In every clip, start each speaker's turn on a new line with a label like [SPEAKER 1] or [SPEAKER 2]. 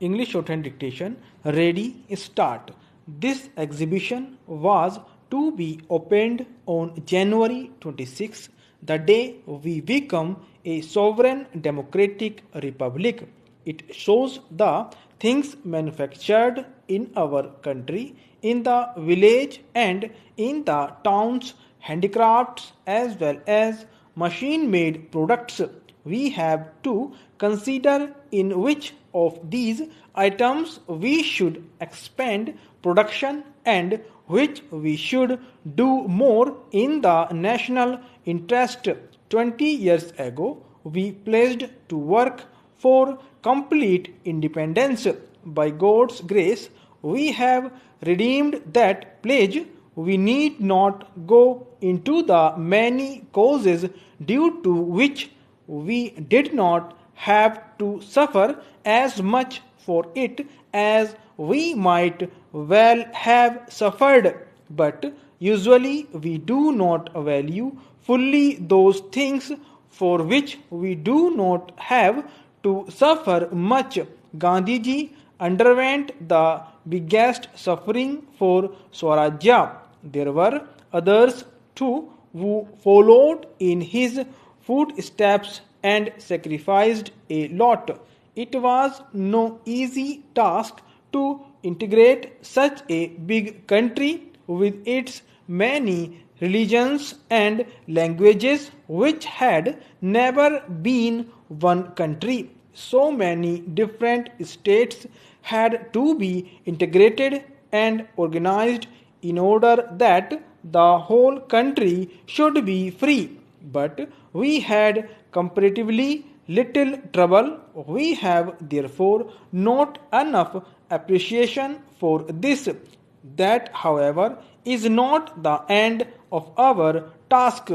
[SPEAKER 1] English Shorthand Dictation, ready, start. This exhibition was to be opened on January 26, the day we become a sovereign democratic republic. It shows the things manufactured in our country, in the village and in the towns, handicrafts as well as machine-made products. We have to consider in which of these items we should expand production and which we should do more in the national interest. 20 years ago, we pledged to work for complete independence. By God's grace, we have redeemed that pledge. We need not go into the many causes due to which we did not have to suffer as much for it as we might well have suffered. But usually we do not value fully those things for which we do not have to suffer much. Gandhiji underwent the biggest suffering for Swarajya. There were others too who followed in his footsteps and sacrificed a lot. It was no easy task to integrate such a big country with its many religions and languages which had never been one country. So many different states had to be integrated and organized in order that the whole country should be free. But we had comparatively little trouble. We have therefore not enough appreciation for this. That, however, is not the end of our task.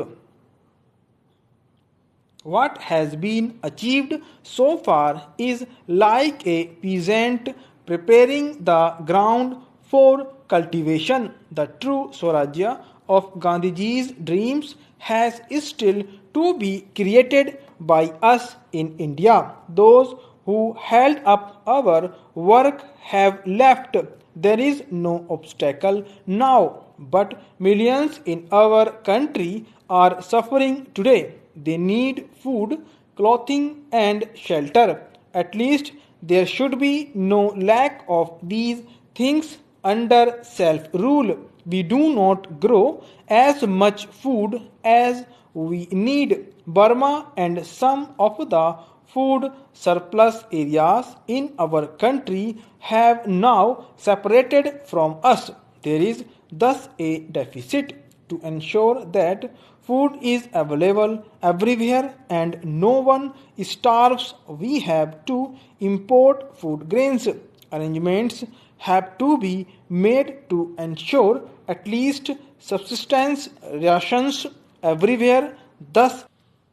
[SPEAKER 1] What has been achieved so far is like a peasant preparing the ground for cultivation. The true Swarajya of Gandhiji's dreams has still to be created by us in India. Those who held up our work have left. There is no obstacle now, but millions in our country are suffering today. They need food, clothing and shelter. At least there should be no lack of these things under self-rule. We do not grow as much food as we need. Burma and some of the food surplus areas in our country have now separated from us. There is thus a deficit. To ensure that food is available everywhere and no one starves, we have to import food grains. Arrangements have to be made to ensure at least subsistence rations everywhere, thus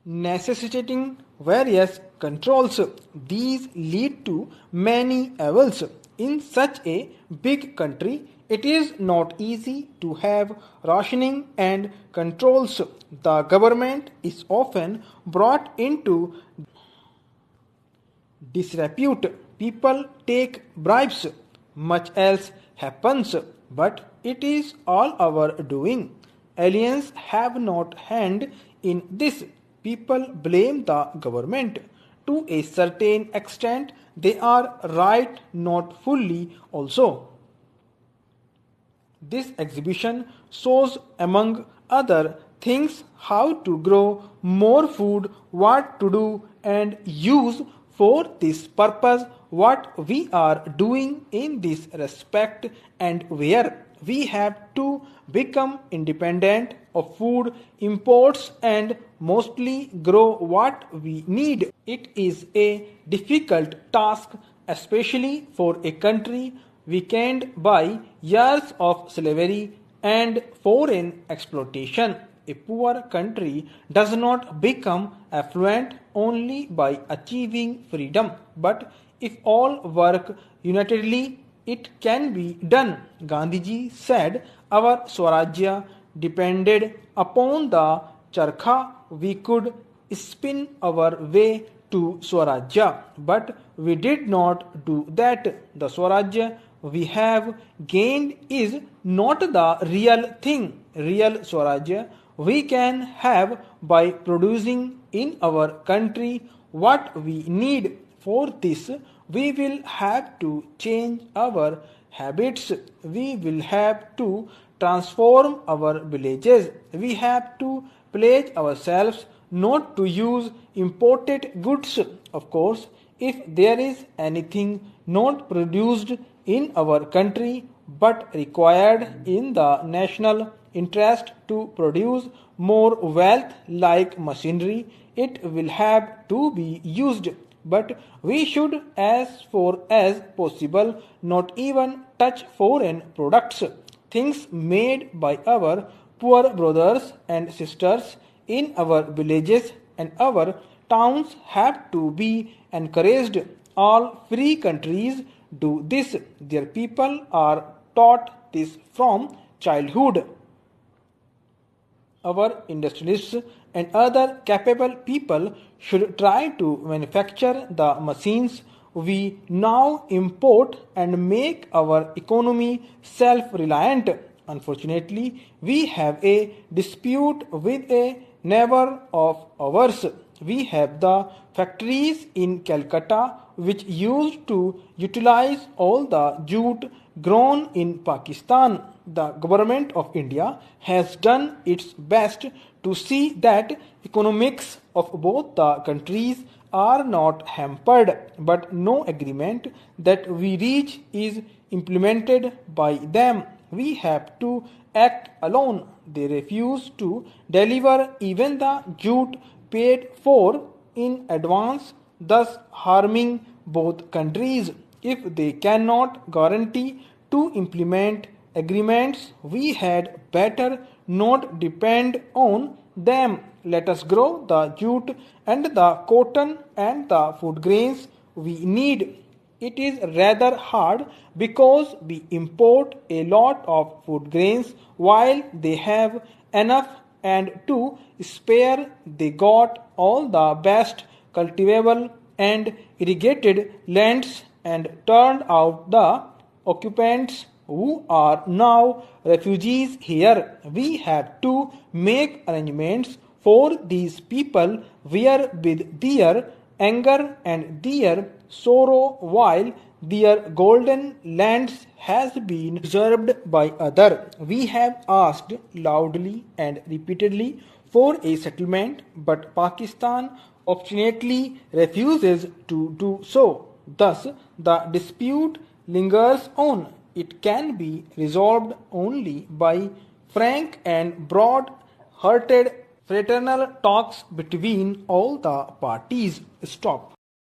[SPEAKER 1] necessitating various controls. These lead to many evils. In such a big country, it is not easy to have rationing and controls. The government is often brought into disrepute. People take bribes. Much else happens, but it is all our doing. Aliens have not hand in this. People blame the government. To a certain extent, they are right, not fully also. This exhibition shows, among other things, how to grow more food, what to do and use for this purpose, what we are doing in this respect, and where we have to become independent of food imports and mostly grow what we need. It is a difficult task, especially for a country weakened by years of slavery and foreign exploitation. A poor country does not become affluent only by achieving freedom, but if all work unitedly, it can be done. Gandhiji said, our Swarajya depended upon the charkha we could spin our way to Swarajya, but we did not do that. The Swarajya we have gained is not the real thing. Real Swarajya we can have by producing in our country what we need. For this, we will have to change our habits. We will have to transform our villages. We have to pledge ourselves not to use imported goods. Of course, if there is anything not produced in our country but required in the national interest to produce more wealth like machinery, it will have to be used. But we should, as far as possible, not even touch foreign products. Things made by our poor brothers and sisters in our villages and our towns have to be encouraged. All free countries do this. Their people are taught this from childhood. Our industrialists and other capable people should try to manufacture the machines we now import and make our economy self-reliant. Unfortunately, we have a dispute with a neighbor of ours. We have the factories in Calcutta which used to utilize all the jute grown in Pakistan. The government of India has done its best to see that economics of both the countries are not hampered, but no agreement that we reach is implemented by them. We have to act alone. They refuse to deliver even the jute paid for in advance, thus harming both countries. If they cannot guarantee to implement agreements, we had better not depend on them. Let us grow the jute and the cotton and the food grains we need. It is rather hard because we import a lot of food grains while they have enough and to spare. They got all the best cultivable and irrigated lands and turned out the occupants who are now refugees here. We have to make arrangements for these people wherewith their anger and their sorrow while their golden lands has been usurped by other. We have asked loudly and repeatedly for a settlement, but Pakistan obstinately refuses to do so. Thus, the dispute lingers on. It can be resolved only by frank and broad-hearted fraternal talks between all the parties. Stop.